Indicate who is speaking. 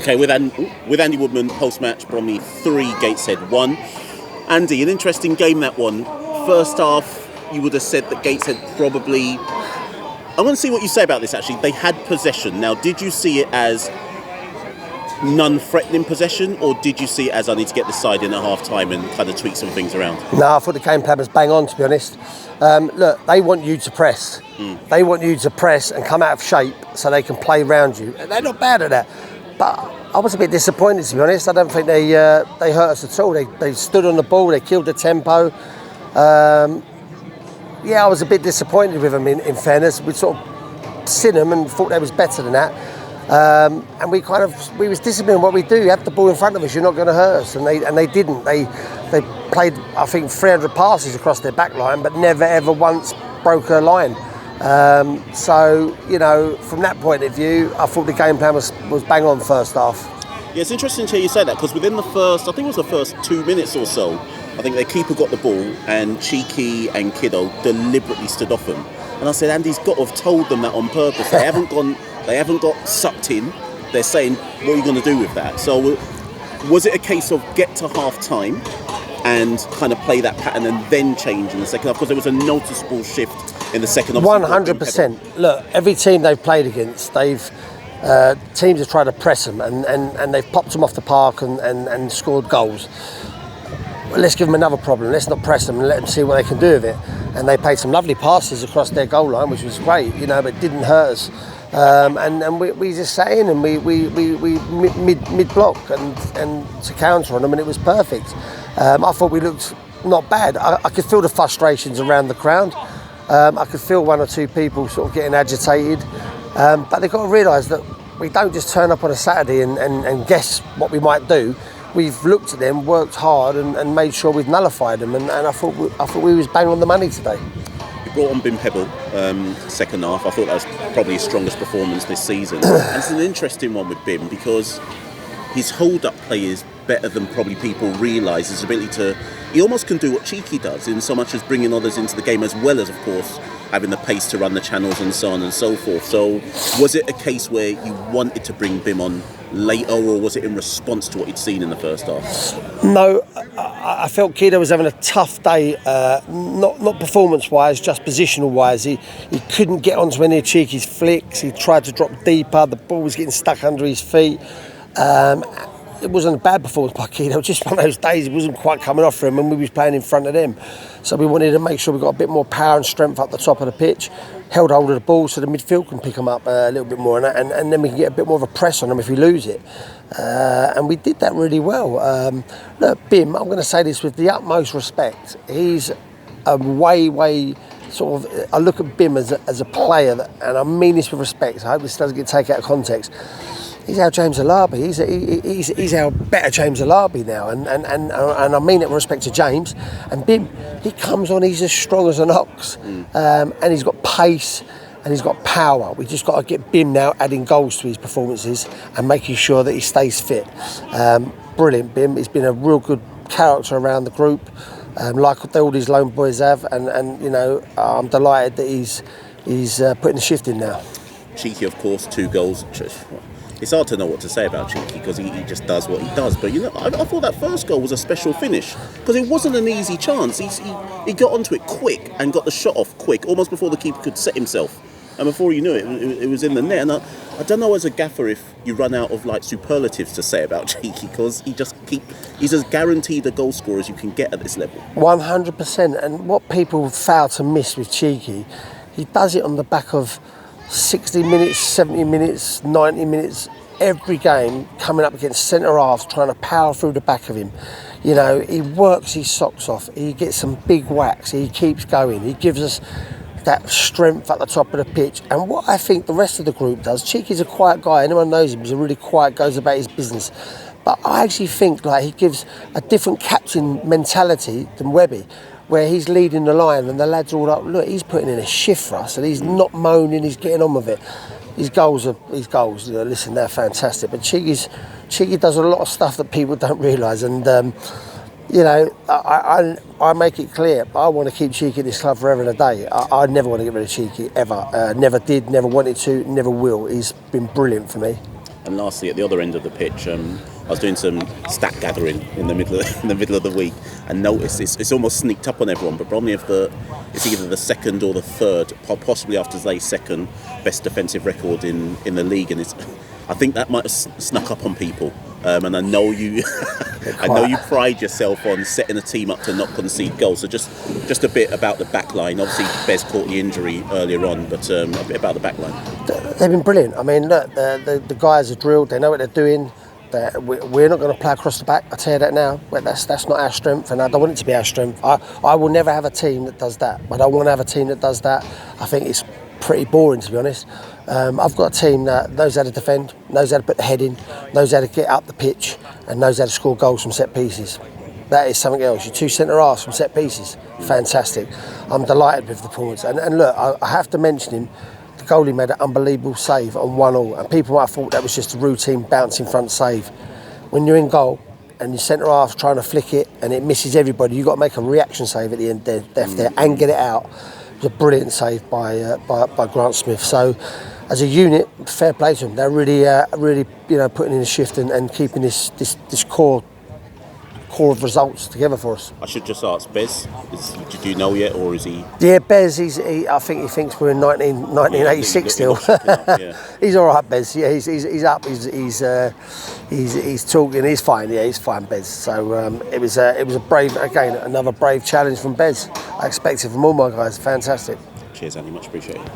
Speaker 1: Okay, with Andy Woodman, post-match, Bromley 3, Gateshead 1. Andy, an interesting game, that one. First half, you would have said that Gateshead probably... I want to see what you say about this, actually. They had possession. Now, did you see it as non-threatening possession, or did you see it as I need to get this side in at half-time and kind of tweak some things around?
Speaker 2: No, I thought the game plan was bang on, to be honest. Look, they want you to press. They want you to press and come out of shape so they can play around you. They're not bad at that. But I was a bit disappointed, to be honest. I don't think they hurt us at all. They stood on the ball, they killed the tempo. I was a bit disappointed with them, in fairness. We sort of seen them and thought they was better than that. And we was disciplined what we do. You have the ball in front of us, you're not going to hurt us. And they didn't. They played, I think, 300 passes across their back line, but never ever once broke a line. So, from that point of view, I thought the game plan was bang on first half.
Speaker 1: Yeah, it's interesting to hear you say that, because within the first, I think it was the first 2 minutes or so, I think their keeper got the ball and Cheeky and Kiddo deliberately stood off them. And I said, Andy's got to have told them that on purpose. They haven't got sucked in. They're saying, what are you going to do with that? So was it a case of get to half time and kind of play that pattern and then change in the second half? Because there was a noticeable shift in the second half.
Speaker 2: 100%. Look, every team they've played against, teams have tried to press them and they've popped them off the park and scored goals. Let's give them another problem. Let's not press them and let them see what they can do with it. And they played some lovely passes across their goal line, which was great, but it didn't hurt us. And we just sat in and we mid block and to counter on them, and it was perfect. I thought we looked not bad. I could feel the frustrations around the crowd. I could feel one or two people sort of getting agitated. But they've got to realise that we don't just turn up on a Saturday and guess what we might do. We've looked at them, worked hard, and made sure we've nullified them. And I thought we was bang on the money today.
Speaker 1: You brought on Bim Pepple second half. I thought that was probably his strongest performance this season. And it's an interesting one with Bim, because his hold-up play is better than probably people realise. His ability to... He almost can do what Cheeky does, in so much as bringing others into the game, as well as, of course, having the pace to run the channels and so on and so forth. So was it a case where you wanted to bring Bim on later, or was it in response to what you'd seen in the first half?
Speaker 2: No, I felt Kiddo was having a tough day, not performance-wise, just positional-wise. He couldn't get onto any of Cheeky's flicks. He tried to drop deeper. The ball was getting stuck under his feet. It wasn't a bad performance by Kiddo, just one of those days it wasn't quite coming off for him, and we was playing in front of them. So we wanted to make sure we got a bit more power and strength up the top of the pitch, held hold of the ball so the midfield can pick them up a little bit more, and then we can get a bit more of a press on them if we lose it. And we did that really well. Look, Bim, I'm going to say this with the utmost respect. He's a way sort of... I look at Bim as a player, and I mean this with respect. I hope this doesn't get taken out of context. He's our James Alabi. He's our better James Alabi now, and I mean it with respect to James. And Bim, he comes on. He's as strong as an ox, and he's got pace and he's got power. We just got to get Bim now adding goals to his performances and making sure that he stays fit. Brilliant, Bim. He's been a real good character around the group, like all these lone boys have, and I'm delighted that he's putting the shift in now.
Speaker 1: Cheeky, of course, 2 goals. It's hard to know what to say about Cheeky, because he just does what he does. But I thought that first goal was a special finish, because it wasn't an easy chance. He got onto it quick and got the shot off quick, almost before the keeper could set himself. And before you knew it, it was in the net. And I don't know as a gaffer if you run out of superlatives to say about Cheeky, because he's as guaranteed a goal scorer as you can get at this level. 100%.
Speaker 2: And what people fail to miss with Cheeky, he does it on the back of 60 minutes, 70 minutes, 90 minutes, every game coming up against centre halves, trying to power through the back of him. He works his socks off. He gets some big whacks. He keeps going. He gives us that strength at the top of the pitch. And what I think the rest of the group does, Cheeky's a quiet guy. Anyone knows him, he's a really quiet, goes about his business. But I actually think he gives a different captain mentality than Webby, where he's leading the line and the lads are all like, look, he's putting in a shift for us and he's not moaning, he's getting on with it. His goals. Listen, they're fantastic. But Cheeky does a lot of stuff that people don't realise. And, I make it clear, I want to keep Cheeky at this club forever and a day. I never want to get rid of Cheeky, ever. Never did, never wanted to, never will. He's been brilliant for me.
Speaker 1: And lastly, at the other end of the pitch, I was doing some stat gathering in the middle of the week, and noticed it's almost sneaked up on everyone. But Bromley have it's either the second or the third, possibly after today's second best defensive record in the league, and I think that might have snuck up on people. And I know you, I know you pride yourself on setting a team up to not concede goals. So just a bit about the back line. Obviously, Bez caught the injury earlier on, but a bit about the back line.
Speaker 2: They've been brilliant. I mean, look, the guys are drilled. They know what they're doing. We're not going to play across the back. I tell you that now. That's not our strength, and I don't want it to be our strength. I will never have a team that does that. I don't want to have a team that does that. I think it's pretty boring, to be honest. I've got a team that knows how to defend, knows how to put the head in, knows how to get up the pitch, and knows how to score goals from set pieces. That is something else. Your two centre-halves from set pieces, fantastic. I'm delighted with the performance. And look, I have to mention him. The goalie made an unbelievable save on 1-1, and people might have thought that was just a routine bouncing front save. When you're in goal and your centre-half's trying to flick it and it misses everybody, you've got to make a reaction save at the end there and get it out. It was a brilliant save by Grant Smith. So, as a unit, fair play to them. They're really putting in a shift and keeping this core of results together for us.
Speaker 1: I should just ask, Bez, did you know yet, or is he?
Speaker 2: Yeah, Bez, I think he thinks we're in 1986 still.
Speaker 1: Yeah.
Speaker 2: He's all right, Bez. Yeah, he's up. He's talking. He's fine. Yeah, he's fine, Bez. So it was a brave, again, another brave challenge from Bez. I expect it from all my guys. Fantastic.
Speaker 1: Cheers, Andy. Much appreciated.